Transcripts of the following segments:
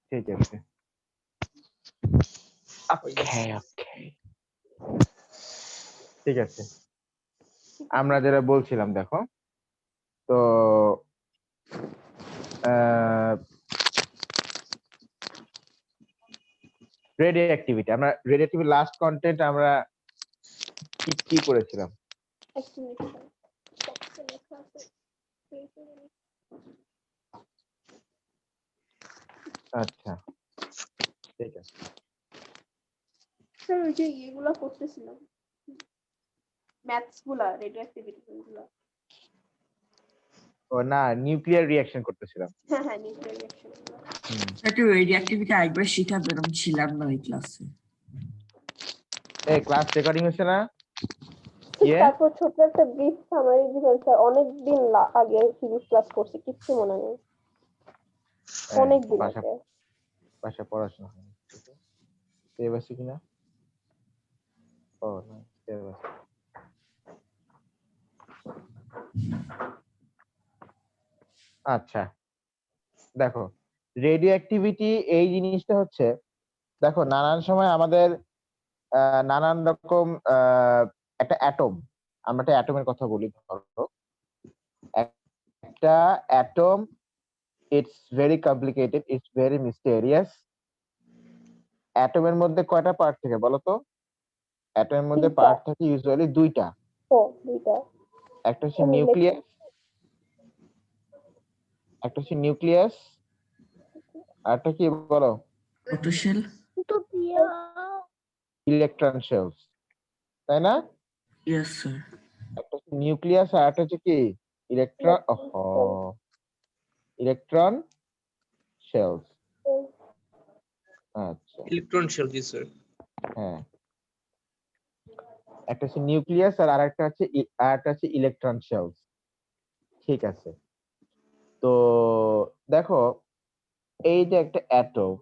ঠিক আছে। ওকে ওকে, ঠিক আছে। আমরা যেটা বলছিলাম দেখো, তো রেডিও অ্যাক্টিভিটি, আমরা রেডিও অ্যাক্টিভিটি লাস্ট কন্টেন্ট আমরা কি করেছিলাম? আচ্ছা ঠিক আছে। স্যার ওই যে এগুলা করতেছিলাম, ম্যাথস গুলা, রেডিও অ্যাক্টিভিটি গুলা। ও না, নিউক্লিয়ার রিঅ্যাকশন করতেছিলাম। হ্যাঁ হ্যাঁ, নিউক্লিয়ার রিঅ্যাকশন। একটু রেডিও অ্যাক্টিভিটি আরেকবার শিখাবে, এরকম ছিলাম না ওই ক্লাসে। এই ক্লাস রেকর্ডিং হচ্ছে না? তারপর ছোট একটা ব্রিফ সামারি দিবেন স্যার, অনেকদিন আগে ফিজিক্স ক্লাস করছি, কিচ্ছু মনে নেই, অনেকদিন আগে। বাসা পড়াশোনা হয় সেভ আছে কিনা? ও না, সেভ আছে। আচ্ছা দেখো, রেডিও অ্যাক্টিভিটি এই জিনিসটা হচ্ছে, দেখো নানান সময় আমাদের নানান রকম একটা অ্যাটম, আমরা একটা অ্যাটমের কথা বলি, ধরো একটা atom, it's very complicated, it's very mysterious. অ্যাটমের মধ্যে কয়টা পার্ট থাকে বলো তো? অ্যাটমের মধ্যে পার্ট থাকে ইউজুয়ালি দুইটা। দুইটা, একটা হচ্ছে নিউক্লিয়াস, একটা হচ্ছে নিউক্লিয়াস, আরটা কি বলো? প্রোটোশেল, ইলেকট্রন শেলস, তাই না? Yes sir. একটা হচ্ছে নিউক্লিয়াস আর একটা হচ্ছে কি ইলেকট্রন, ইলেকট্রন শেলস। আচ্ছা ইলেকট্রন শেল, জি স্যার। হ্যাঁ, একটা হচ্ছে নিউক্লিয়াস আর আরেকটা হচ্ছে ইলেকট্রন শেলস। ঠিক আছে, তো দেখো এই যে একটা অ্যাটম,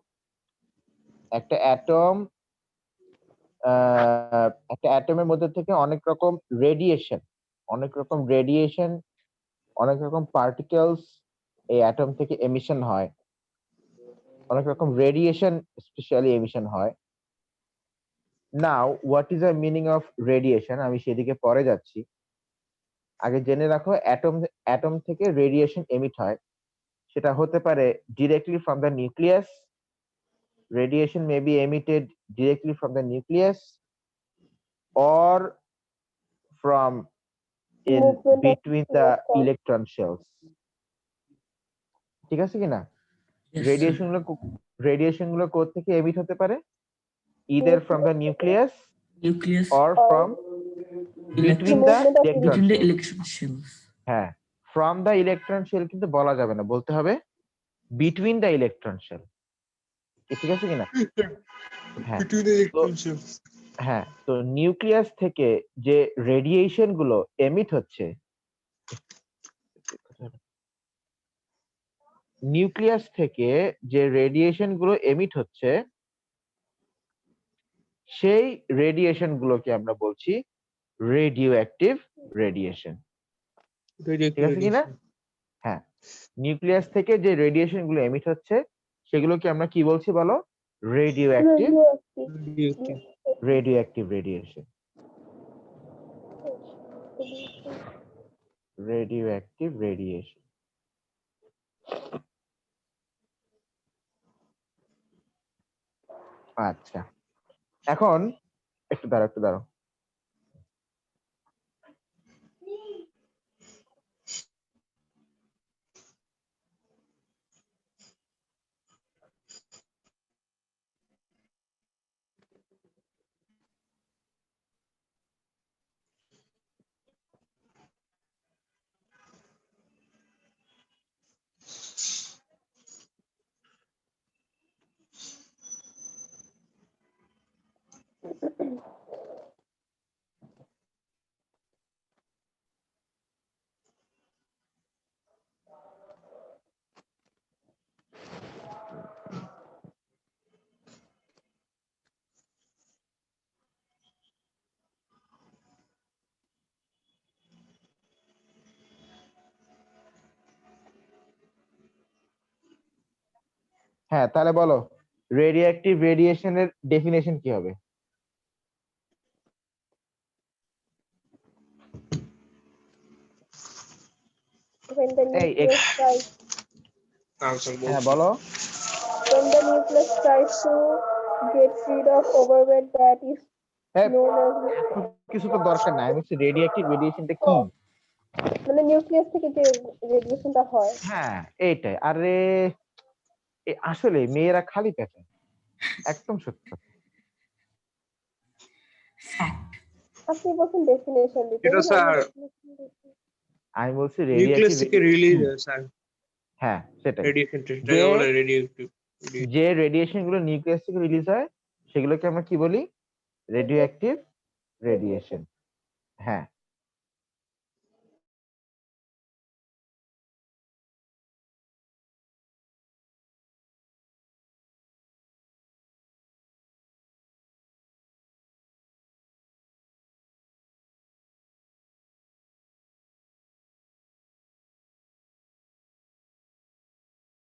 একটা অ্যাটম, একটা অ্যাটমের মধ্যে থেকে অনেক রকম রেডিয়েশন, অনেক রকম রেডিয়েশন, অনেক রকম পার্টিকেলস এই অ্যাটম থেকে এমিশন হয়, অনেক রকম রেডিয়েশন স্পেশালি এমিশন হয়। Now what is the meaning of radiation, আমি সেদিকে পরে যাচ্ছি। আগে জেনে রাখো অ্যাটম থেকে রেডিয়েশন এমিট হয়, সেটা হতে পারে directly from the nucleus, radiation may be emitted directly from the nucleus or from in between the electron shells. ঠিক আছে কিনা? রেডিয়েশন গুলো কোথা থেকে এমিট হতে পারে? either from the nucleus or from between the electron shells. হ্যাঁ, from the electron shell কিন্তু বলা যাবে না, বলতে হবে between the electron shell। ঠিক আছে কিনা? হ্যাঁ, হ্যাঁ, তো নিউক্লিয়াস থেকে যে রেডিয়েশন গুলো এমিট হচ্ছে, নিউক্লিয়াস থেকে যে রেডিয়েশন গুলো এমিট হচ্ছে, সেই রেডিয়েশন গুলোকে আমরা বলছি রেডিও অ্যাক্টিভ রেডিয়েশন। ঠিক আছে কিনা? হ্যাঁ, নিউক্লিয়াস থেকে যে রেডিয়েশন গুলো এমিট হচ্ছে সেগুলোকে আমরা কি বলছি বলো? Radio active radiation. Radio active radiation. আচ্ছা, এখন একটু দাঁড়াও। হ্যাঁ, তাহলে বলো রেডিও অ্যাক্টিভ রেডিয়েশনের ডেফিনেশন কি হবে? when the এই nucleus tries হ্যাঁ বলো। when the nucleus tries to get rid of overweight that is হ্যাঁ, known as এত কিছু তো দরকার নাই, আমি বলছি রেডিও অ্যাক্টিভ রেডিয়েশনটা কি। মানে নিউক্লিয়াস থেকে যে রেডিয়েশনটা হয়। হ্যাঁ এইটাই। আরে আসলে মেয়েরা খালি পেটে, একদম সত্য কথা। ফ্যাক্ট। আপনি বলছেন ডেফিনেশন দিতে, এটা কিন্তু আমি স্যার definition দিচ্ছি। আমি বলছি রেডিও নিউক্লিয়াস অ্যাক্টিভ। থেকে রিলিজ হয় স্যার, হ্যাঁ সেটাই, রেডিয়েশন যে যেটাকে বলে রেডিয়েটিভ। যে রেডিয়েশন গুলো নিউক্লিয়াস থেকে রিলিজ হয় সেগুলোকে আমরা কি বলি? Radio active radiation. হ্যাঁ